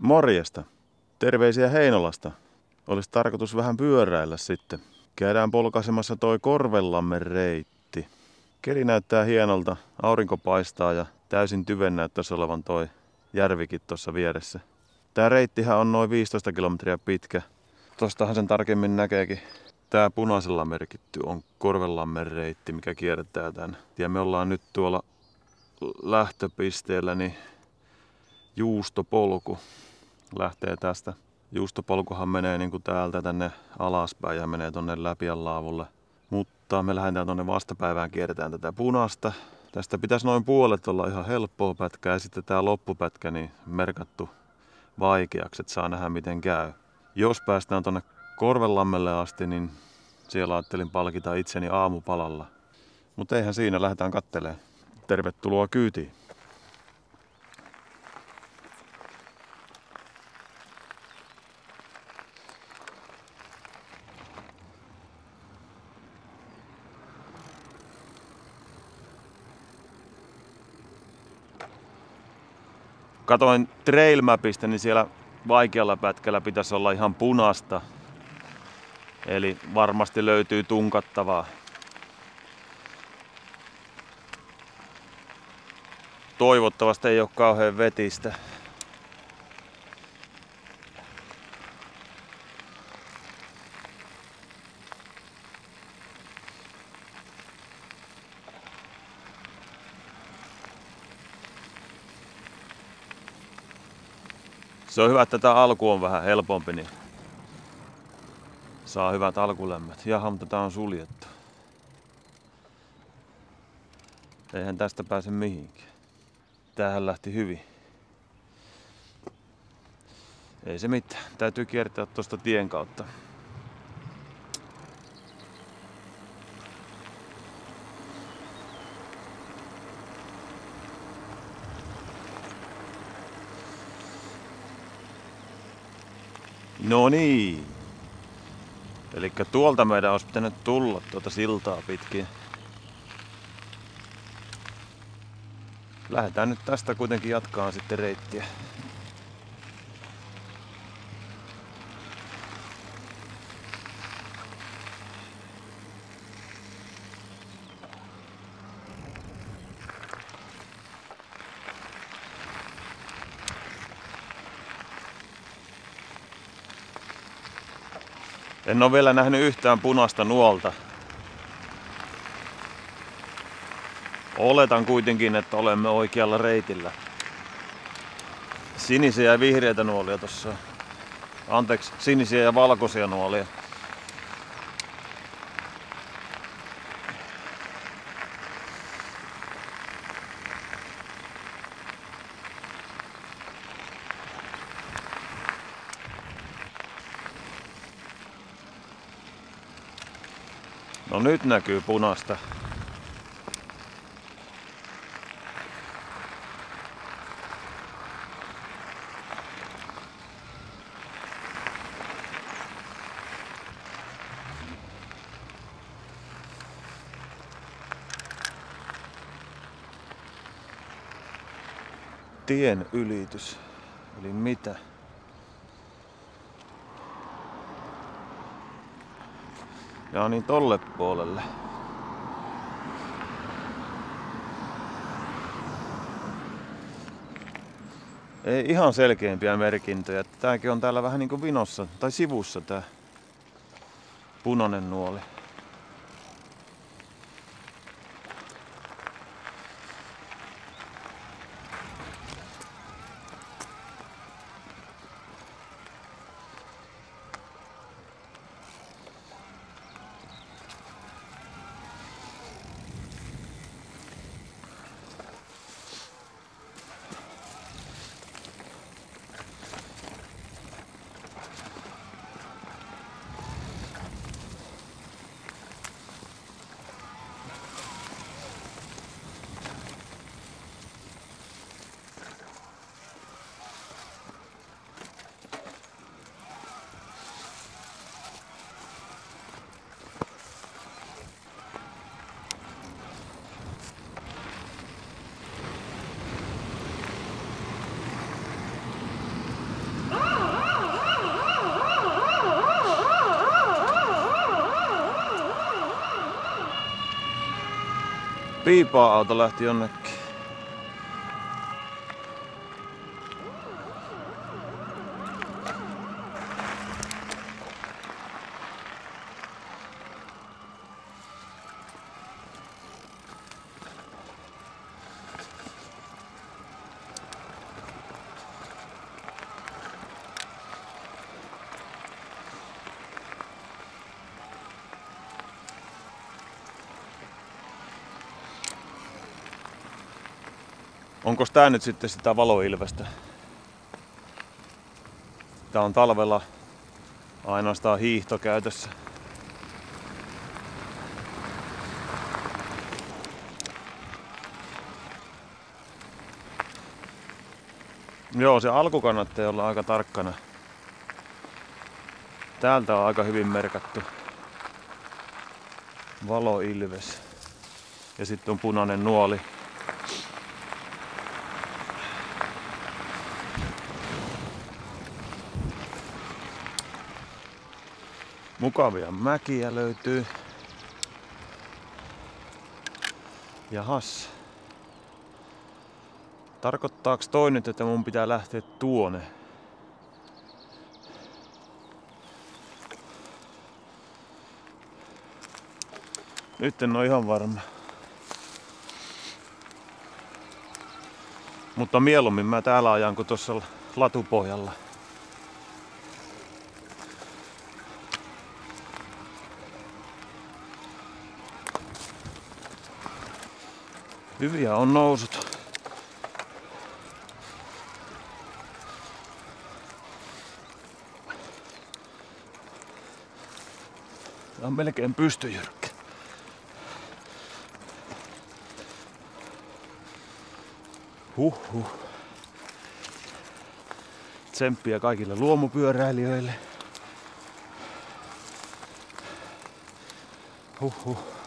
Morjesta. Terveisiä Heinolasta. Olisi tarkoitus vähän pyöräillä sitten. Käydään polkaisemassa toi Korvenlammen reitti. Keli näyttää hienolta, aurinko paistaa ja täysin tyven näyttäisi olevan toi järvikin tuossa vieressä. Tää reittihän on noin 15 kilometriä pitkä. Tostahan sen tarkemmin näkeekin. Tää punaisella merkitty on Korvenlammen reitti, mikä kiertää tän. Ja me ollaan nyt tuolla lähtöpisteellä, niin juustopolku lähtee tästä. Juustopolkuhan menee niin kuin täältä tänne alaspäin ja menee tonne Läpiänlaavulle. Mutta me lähdetään tonne vastapäivään, kierretään tätä punaista. Tästä pitäisi noin puolet olla ihan helppoa pätkää ja sitten tää loppupätkä niin merkattu vaikeaksi, että saa nähdä miten käy. Jos päästään tonne Korvenlammelle asti, niin siellä ajattelin palkita itseni aamupalalla. Mutta eihän siinä, lähdetään kattelemaan. Tervetuloa kyytiin. Katoin Trail Mapista, niin siellä vaikealla pätkällä pitäisi olla ihan punaista. Eli varmasti löytyy tunkattavaa. Toivottavasti ei ole kauhean vetistä. Se on hyvä, että tämä alku on vähän helpompi, niin saa hyvät alkulämmöt. Jaha, mutta tää on suljettu. Eihän tästä pääse mihinkään. Tämähän lähti hyvin. Ei se mitään. Täytyy kiertää tuosta tien kautta. No niin. Elikkä tuolta meidän olisi pitänyt tulla tuota siltaa pitkin. Lähdetään nyt tästä kuitenkin jatkaa sitten reittiä. En ole vielä nähnyt yhtään punaista nuolta. Oletan kuitenkin, että olemme oikealla reitillä. Sinisiä ja vihreitä nuolia tossa. Anteeksi, sinisiä ja valkoisia nuolia. No nyt näkyy punaista. Tien ylitys. Eli mitä? Ja niin tolle puolelle. Ei ihan selkeämpiä merkintöjä. Tääkin on täällä vähän niinku vinossa tai sivussa tää punainen nuoli. Piipaa auto lähti jonnekin. Onkos tää nyt sitten sitä valoilvestä? Tää on talvella ainoastaan hiihtokäytössä. Joo, se alku kannattaa olla aika tarkkana. Täältä on aika hyvin merkattu valoilves. Ja sitten on punainen nuoli. Mukavia mäkiä löytyy. Jahas. Tarkoittaaks toi nyt, että mun pitää lähteä tuonne? Nyt en oo ihan varma. Mutta mieluummin mä täällä ajan kuin tuossa latupohjalla. Hyviä on nousut. Tää on melkein pystyjyrkkä. Huhhuh. Tsemppiä kaikille luomupyöräilijöille. Huhhuh.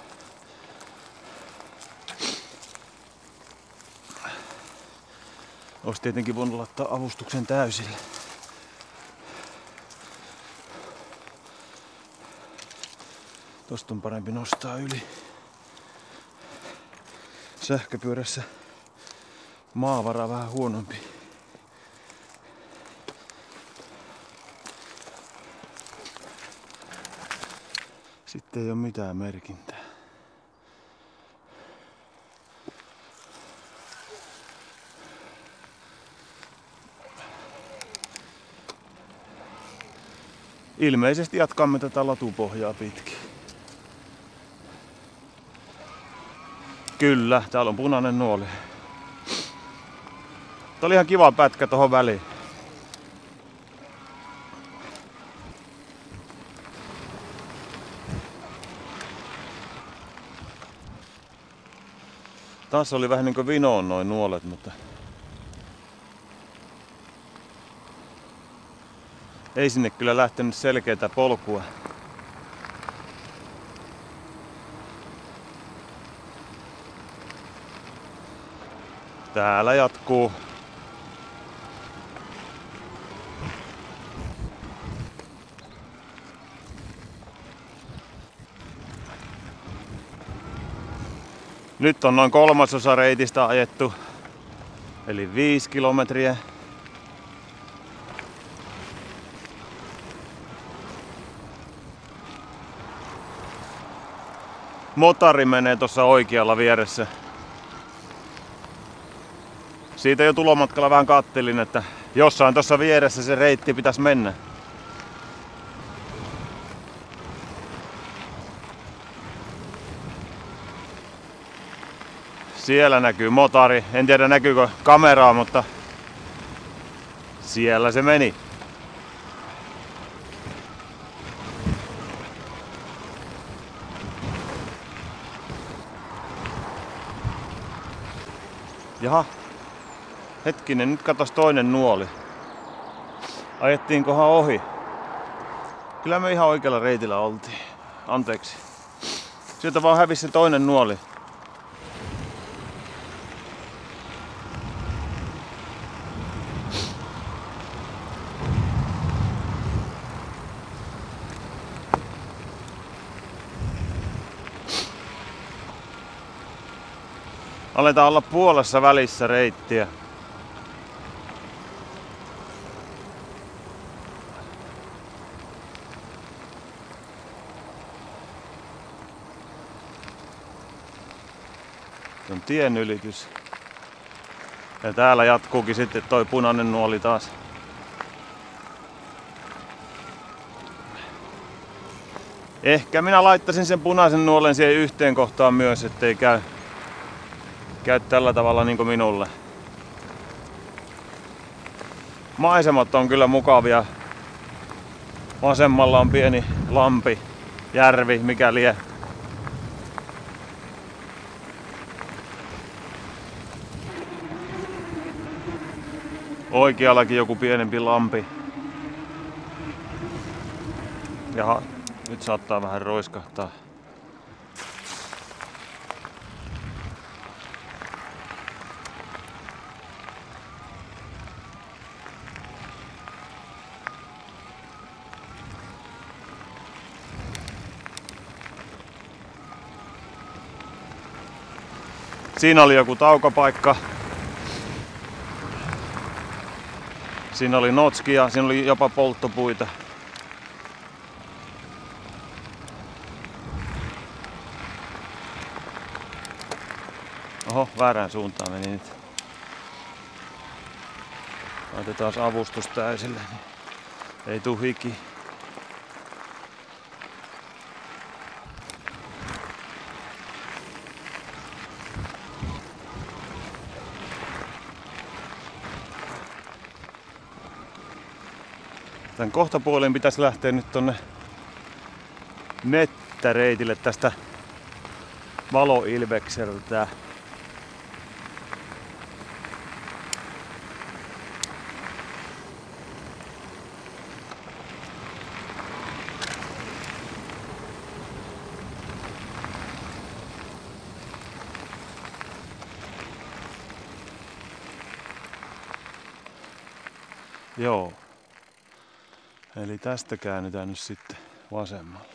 Ois tietenkin voinut laittaa avustuksen täysille. Tosta on parempi nostaa yli. Sähköpyörässä maavara vähän huonompi. Sitten ei oo mitään merkintää. Ilmeisesti jatkamme tätä latupohjaa pitkin. Kyllä, täällä on punainen nuoli. Tää oli ihan kiva pätkä tohon väliin. Taas oli vähän niinku vinoon noin nuolet, mutta ei sinne kyllä lähtenyt selkeätä polkua. Täällä jatkuu. Nyt on noin 1/3 reitistä ajettu, eli 5 kilometriä. Motari menee tuossa oikealla vieressä. Siitä jo tulomatkalla vähän kattelin, että jossain tuossa vieressä se reitti pitäisi mennä. Siellä näkyy motari. En tiedä näkyykö kameraa, mutta siellä se meni. Jaha. Hetkinen, nyt katos toinen nuoli. Ajettiinkohan ohi? Kyllä me ihan oikealla reitillä oltiin. Anteeksi. Sieltä vaan hävisi se toinen nuoli. Aletaan olla puolessa välissä reittiä. Se on tienylitys. Ja täällä jatkuukin sitten toi punainen nuoli taas. Ehkä minä laittaisin sen punaisen nuolen siihen yhteen kohtaan myös, ettei käy tällä tavalla niin kuin minulle. Maisemat on kyllä mukavia. Vasemmalla on pieni lampi, järvi, mikä lie. Oikeallakin joku pienempi lampi. Jaha, nyt saattaa vähän roiskahtaa. Siinä oli joku taukopaikka. Siinä oli notskia, siinä oli jopa polttopuita. Oho, väärään suuntaan meni nyt. Laitetaan avustus täysille, niin ei tuu hiki. Tän kohtapuolen pitäisi lähteä nyt tonne mettäreitille tästä Valoilvekseltä. Joo. Eli tästä käännytään nyt sitten vasemmalle.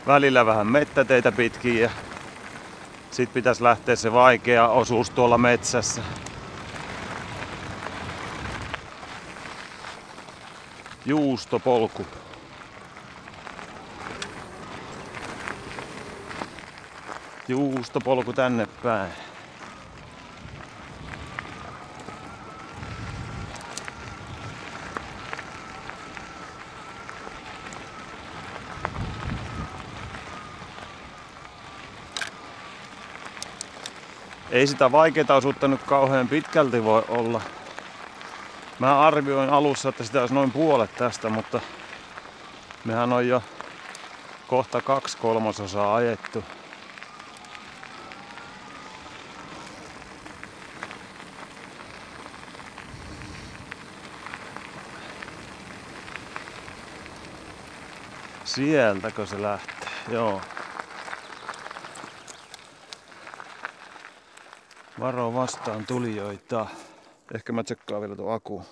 Välillä vähän mettäteitä pitkin ja sit pitäisi lähteä se vaikea osuus tuolla metsässä. Juustopolku. Juustopolku tänne päin. Ei sitä vaikeaa osuutta nyt kauhean pitkälti voi olla. Mä arvioin alussa, että sitä olisi noin puolet tästä, mutta mehän on jo kohta 2/3 ajettu. Sieltäkö se lähtee? Joo. Varo vastaan tulijoita. Ehkä mä tsekkaan vielä tuon akku.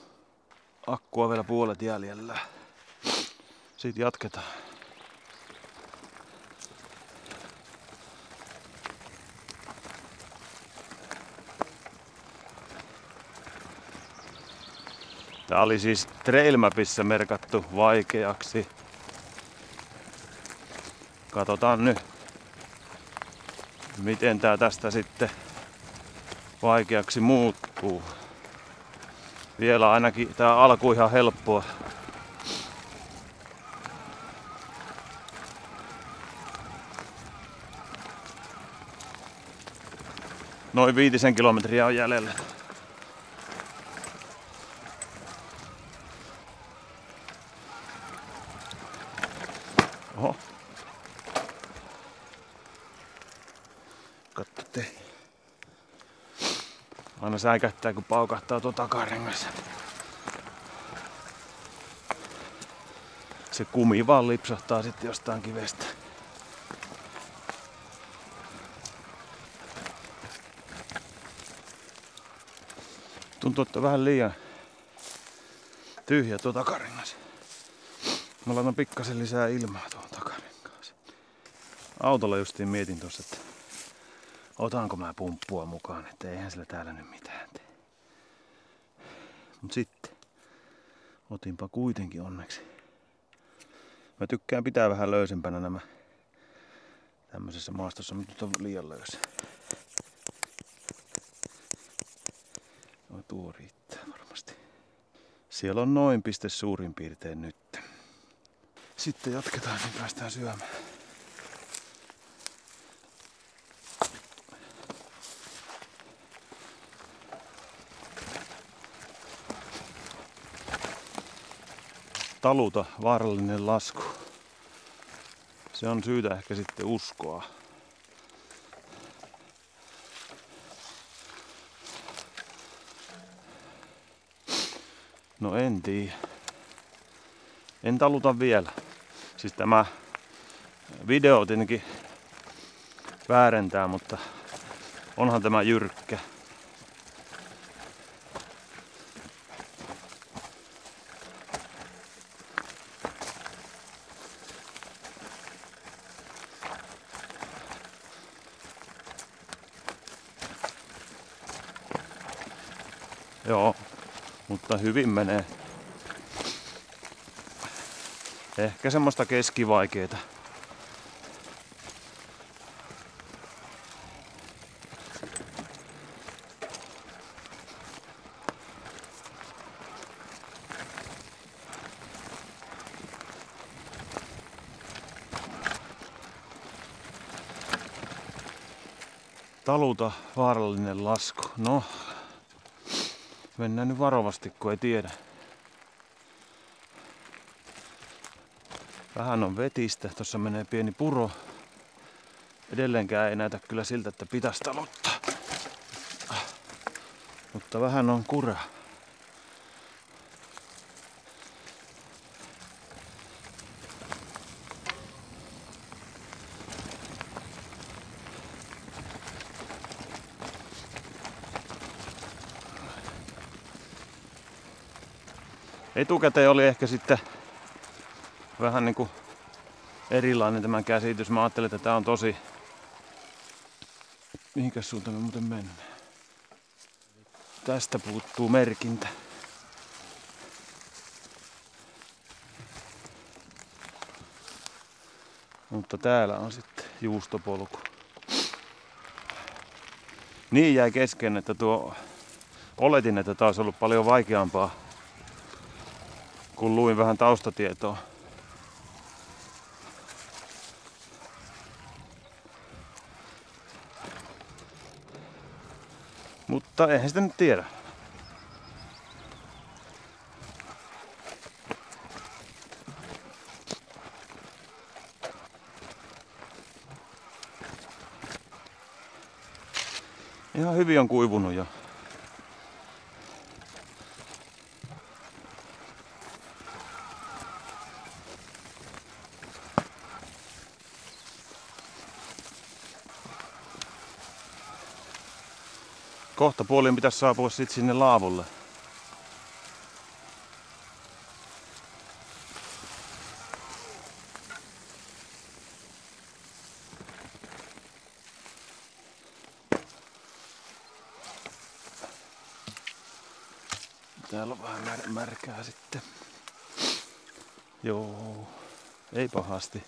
Akkua vielä puolet jäljellä. Sitten jatketaan. Tää oli siis Trail Mapissa merkattu vaikeaksi. Katsotaan nyt, miten tää tästä sitten vaikeaksi muuttuu. Vielä ainakin tää alku ihan helppoa. Noin 5 kilometriä on jäljellä. Oho. Katsotte. Aina säikähtää kun paukahtaa tuo takarengas. Se kumi vaan lipsahtaa sitten jostain kivestä. tuntuu, että on vähän liian tyhjä tuo takarengas. Mä laitan pikkasen lisää ilmaa tuohon takarenkaaseen. Autolla justiin mietin tuossa, että otanko mä pumppua mukaan, että eihän sillä täällä nyt mitään tee. Mut sitten otinpa kuitenkin onneksi. Mä tykkään pitää vähän löysempänä nämä tämmöisessä maastossa, mutta nyt on liian löysä. No, tuo riittää varmasti. Siellä on noin piste suurin piirtein nyt. Sitten jatketaan, niin päästään syömään. Taluta vaarallinen lasku. Se on syytä ehkä sitten uskoa. No en tiedä. En taluta vielä. Siis tämä video tietenkin väärentää, mutta onhan tämä jyrkkä. Joo, mutta hyvin menee. Ehkä semmoista keskivaikeeta. Taluta vaarallinen lasku. No, mennään nyt varovasti, kun ei tiedä. Vähän on vetistä, tuossa menee pieni puro. Edelleenkään ei näytä kyllä siltä, että pitäisi taluttaa. Mutta vähän on kuraa. Etukäteen oli ehkä sitten vähän niinku erilainen tämän käsitys. Mä ajattelin, että tää on tosi... Mihinkäs suuntaan me muuten mennään? Tästä puuttuu merkintä. Mutta täällä on sitten juustopolku. Niin jäi kesken, että oletin, että tää olisi ollut paljon vaikeampaa, kun luin vähän taustatietoa. Mutta eihän sitä nyt tiedä. Ihan hyvin on kuivunut jo. Kohta puoliin pitäisi saapua sit sinne laavulle. Täällä on vähän märkää sitten. Joo, ei pahasti.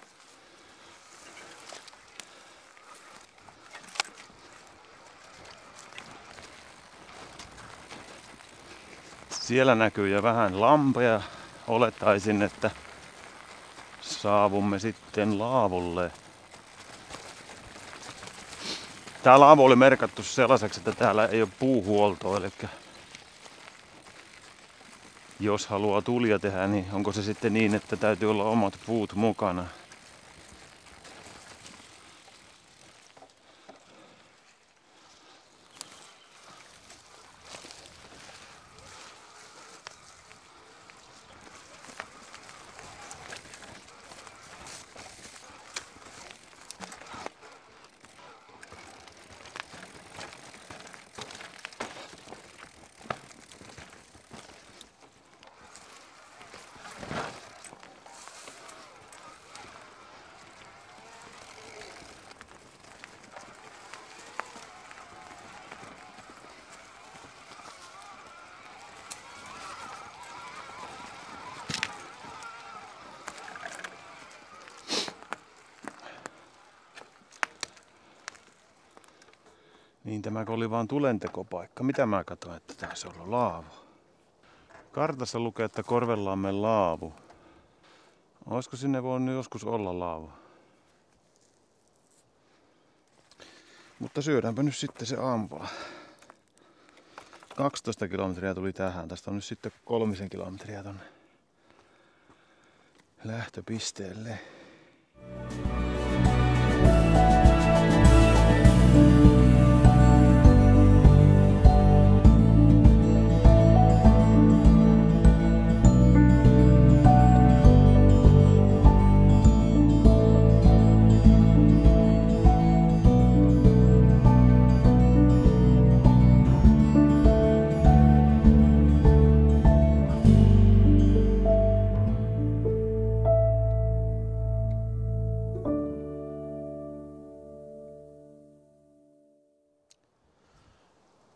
Siellä näkyy jo vähän lampea. Olettaisin, että saavumme sitten laavulle. Tää laavu oli merkattu sellaiseksi, että täällä ei ole puuhuoltoa. Eli jos haluaa tulia tehdä, niin onko se sitten niin, että täytyy olla omat puut mukana. Niin tämä oli vaan tulentekopaikka. Mitä mä katsoin, että tässä on ollut laavu? Kartassa lukee, että Korvenlammen laavu. Olisiko sinne voinut joskus olla laavu? Mutta syödäänpä nyt sitten se aamupala. 12 kilometriä tuli tähän. Tästä on nyt sitten 3 kilometriä tonne lähtöpisteelle.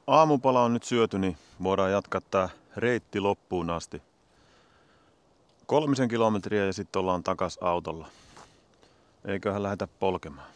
Aamupala on nyt syöty, niin voidaan jatkaa tää reitti loppuun asti. 3 kilometriä ja sitten ollaan takas autolla. Eiköhän lähdetä polkemaan.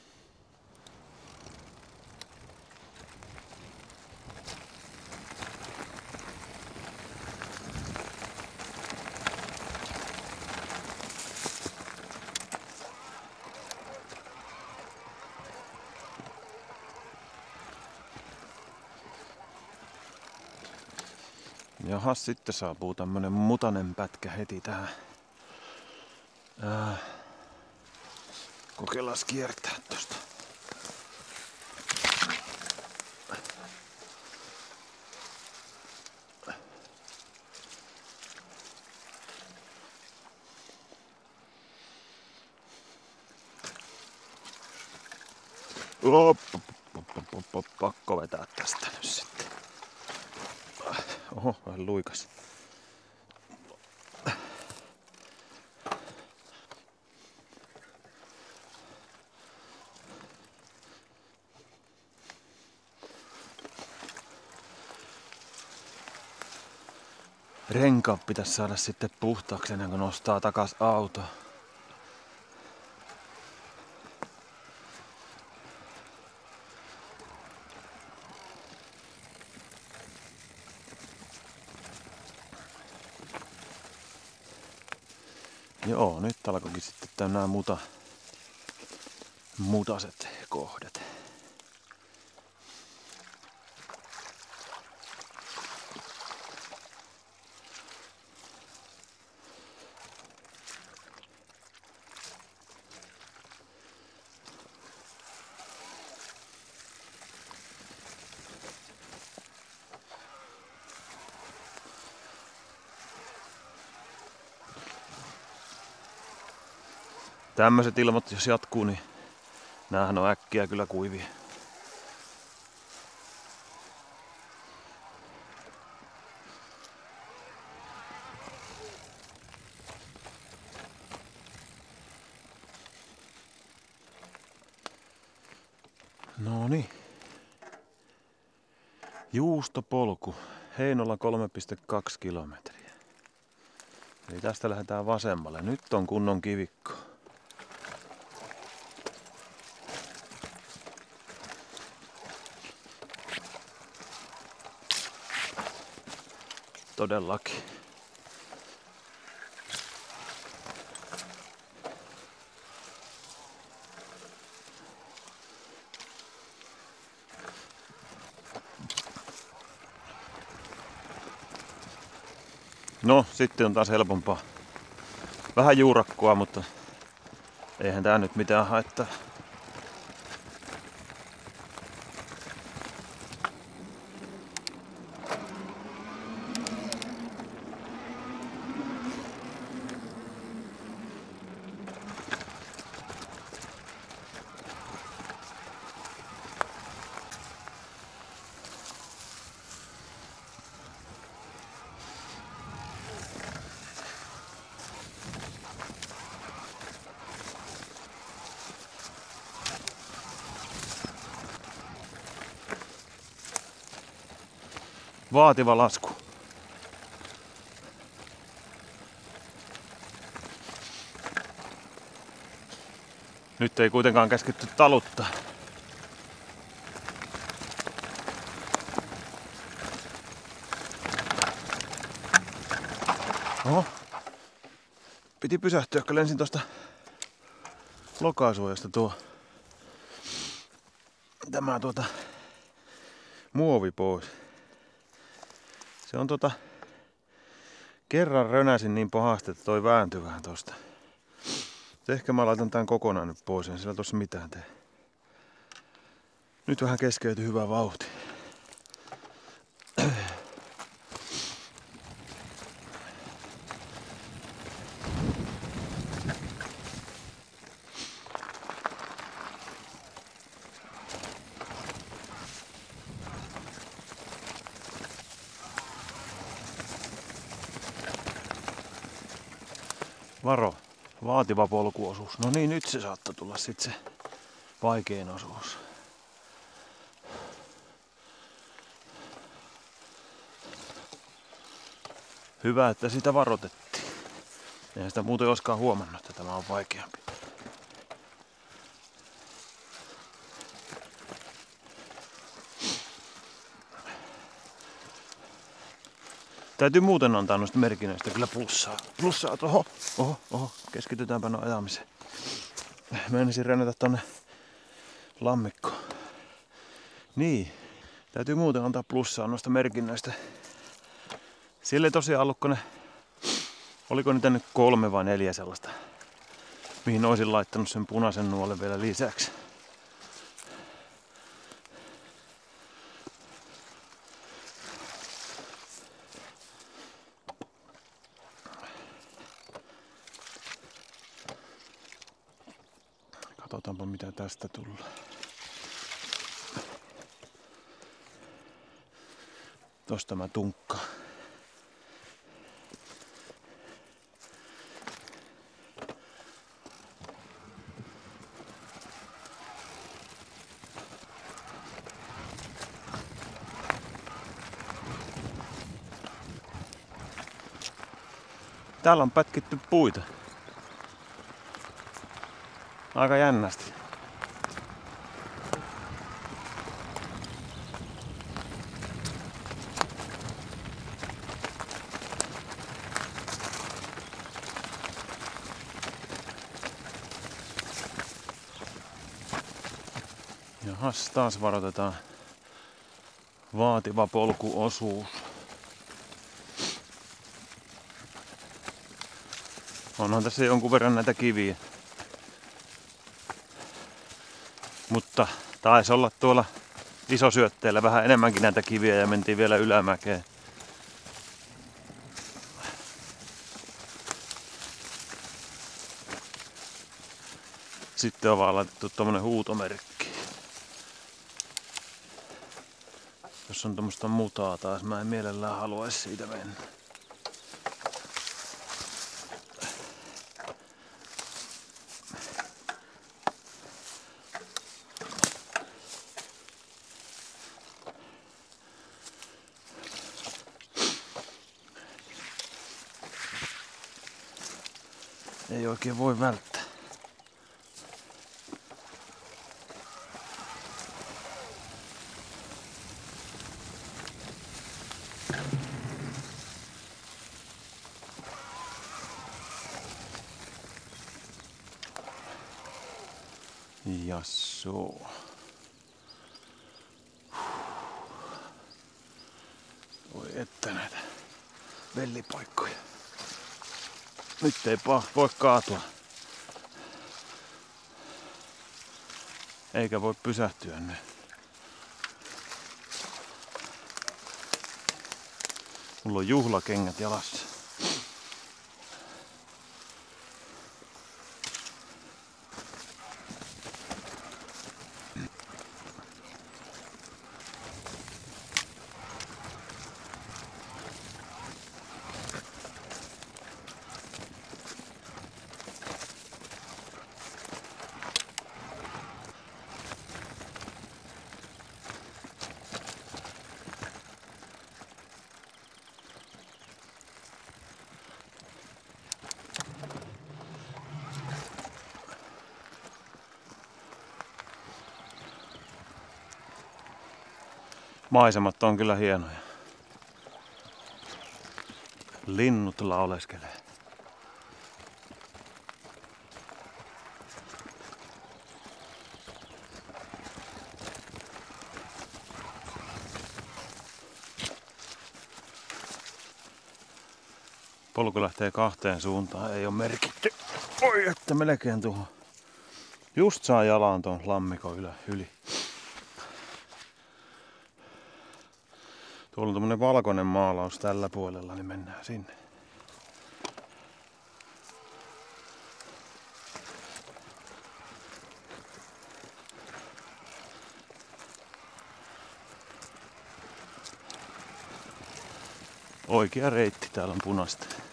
Jahas, sitten saapuu tämmönen mutanen pätkä heti tähän. Kokeillaan kiertää tosta. Pakko vetää tästä nyt sitten. Oho, vähän luikas. Renkaat pitäisi saada sitten puhtaaksi ennen kuin nostaa takas auto. Joo, nyt alkoikin sitten nämä mutaset kohdat. Tämmöiset ilmat, jos jatkuu, niin näähän on äkkiä kyllä kuivia. Noniin. Juustopolku. Heinola 3,2 kilometriä. Eli tästä lähdetään vasemmalle. Nyt on kunnon kivikko. Todellakin. No, sitten on taas helpompaa. Vähän juurakkoa, mutta eihän tää nyt mitään haittaa. Vaativa lasku. Nyt ei kuitenkaan käsketty taluttaa. Piti pysähtyä, kun lensin tuosta lokaisuojasta tämä muovi pois. Se on kerran rönäsin niin pahasti, että toi vääntyi vähän tosta. Ehkä mä laitan tän kokonaan nyt pois, en sillä tossa mitään tee. Nyt vähän keskeytyi hyvä vauhti. Varo, vaativa polkuosuus. No niin, nyt se saattaa tulla sit se vaikein osuus. Hyvä, että sitä varoitettiin. Eihän sitä muuten olisikaan huomannut, että tämä on vaikeampi. Täytyy muuten antaa noista merkinnöistä kyllä plussaa. Oho, keskitytäänpä no ajamiseen. Meinasin rennätä tonne lammikkoon. Niin, täytyy muuten antaa plussaa noista merkinnöistä. Siellä ei tosiaan ollutko oliko niitä nyt 3 vai 4 sellaista, mihin olisin laittanut sen punaisen nuolen vielä lisäksi. Katsotaanpa mitä tästä tulee. Tosta mä tunkkaan. Täällä on pätkitty puita. Aika jännästi. Jahas, taas varoitetaan. Vaativa polkuosuus. Onhan tässä jonkun verran näitä kiviä. Mutta taisi olla tuolla isosyötteellä vähän enemmänkin näitä kiviä ja mentiin vielä ylämäkeen. Sitten on vaan laitettu tommonen huutomerkki. Jos on tommoista mutaa taas, mä en mielellään haluaisi siitä mennä. Ei oikein voi välttää. Jassoo. Voi että näitä vellipaikkoja. Nyt ei voi kaatua. Eikä voi pysähtyä ne. Mulla on juhlakengät jalassa. Maisemat on kyllä hienoja. Linnut lauleskelee. Polku lähtee kahteen suuntaan, ei ole merkitty. Oi, että melkein tuohon. Just saa jalan tuon lammikon yli. Tuolla on tommonen valkoinen maalaus tällä puolella, niin mennään sinne. Oikea reitti, täällä on punaista. –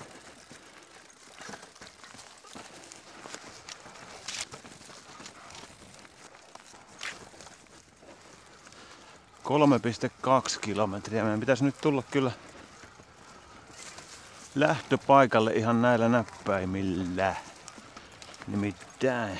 3,2 kilometriä. Meidän pitäisi nyt tulla kyllä lähtöpaikalle ihan näillä näppäimillä. Nimittäin.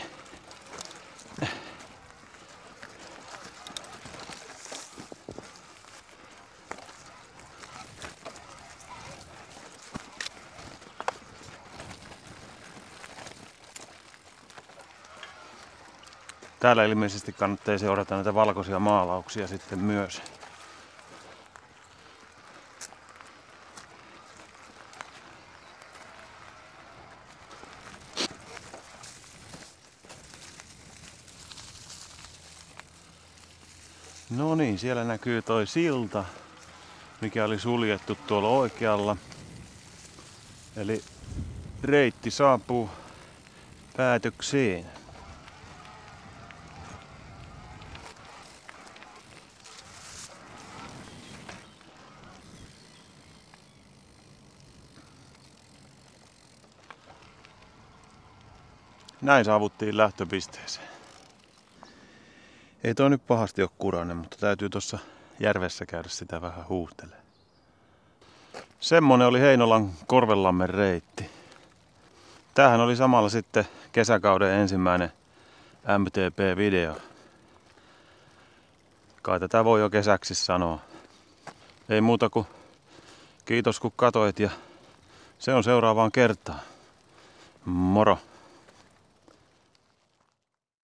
Täällä ilmeisesti kannattaa seurata näitä valkoisia maalauksia sitten myös. No niin, siellä näkyy toi silta, mikä oli suljettu tuolla oikealla. Eli reitti saapuu päätökseen. Näin saavuttiin lähtöpisteeseen. Ei toi nyt pahasti ole kurainen, mutta täytyy tuossa järvessä käydä sitä vähän huuhtelee. Semmonen oli Heinolan Korvenlammen reitti. Tämähän oli samalla sitten kesäkauden ensimmäinen MTP-video. Kai tätä voi jo kesäksi sanoa. Ei muuta kuin kiitos kun katoit ja se on seuraavaan kertaan. Moro!